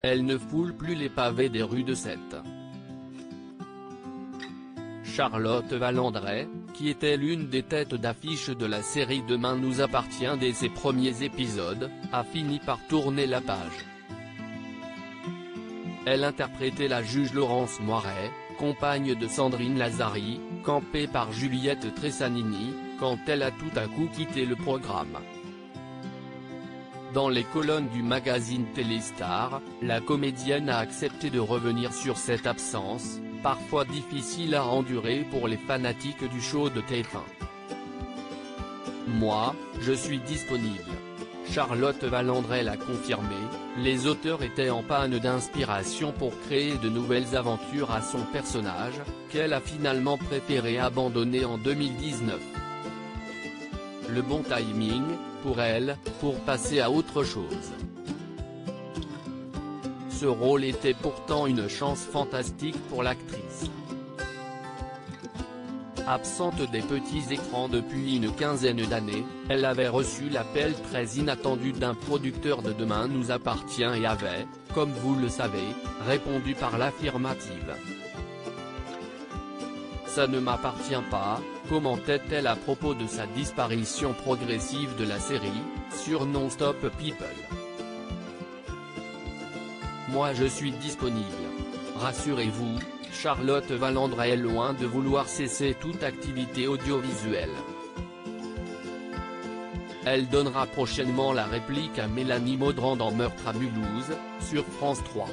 Elle ne foule plus les pavés des rues de Sète. Charlotte Valandrey, qui était l'une des têtes d'affiche de la série Demain nous appartient dès ses premiers épisodes, a fini par tourner la page. Elle interprétait la juge Laurence Moiret, compagne de Sandrine Lazari, campée par Juliette Tressanini, quand elle a tout à coup quitté le programme. Dans les colonnes du magazine Téléstar, la comédienne a accepté de revenir sur cette absence, parfois difficile à endurer pour les fanatiques du show de TF1. Moi, je suis disponible. Charlotte Valandrey l'a confirmé, les auteurs étaient en panne d'inspiration pour créer de nouvelles aventures à son personnage, qu'elle a finalement préféré abandonner en 2019. Le bon timing, pour elle, pour passer à autre chose. Ce rôle était pourtant une chance fantastique pour l'actrice. Absente des petits écrans depuis une quinzaine d'années, elle avait reçu l'appel très inattendu d'un producteur de Demain nous appartient et avait, comme vous le savez, répondu par l'affirmative. Ça ne m'appartient pas, commentait-elle à propos de sa disparition progressive de la série, sur Non-Stop People. Moi je suis disponible. Rassurez-vous, Charlotte Valandrey est loin de vouloir cesser toute activité audiovisuelle. Elle donnera prochainement la réplique à Mélanie Maudran dans Meurtre à Mulhouse, sur France 3.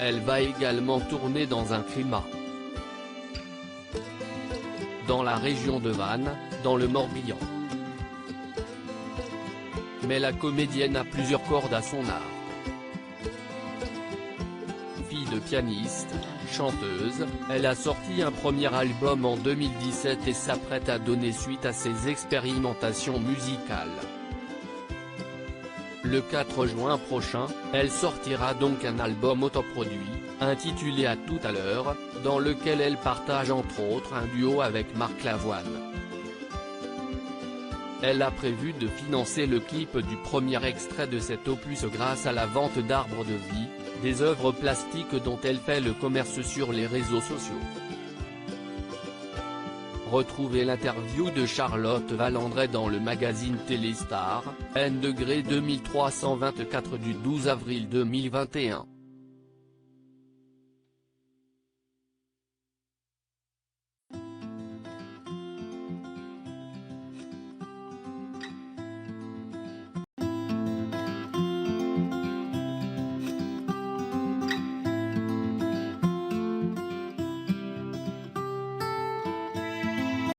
Elle va également tourner dans un climat. Dans la région de Vannes, dans le Morbihan. Mais la comédienne a plusieurs cordes à son arc. Fille de pianiste, chanteuse, elle a sorti un premier album en 2017 et s'apprête à donner suite à ses expérimentations musicales. Le 4 juin prochain, elle sortira donc un album autoproduit, intitulé À tout à l'heure, dans lequel elle partage entre autres un duo avec Marc Lavoine. Elle a prévu de financer le clip du premier extrait de cet opus grâce à la vente d'arbres de vie, des œuvres plastiques dont elle fait le commerce sur les réseaux sociaux. Retrouvez l'interview de Charlotte Valandrey dans le magazine Téléstar, N°2324 du 12 avril 2021.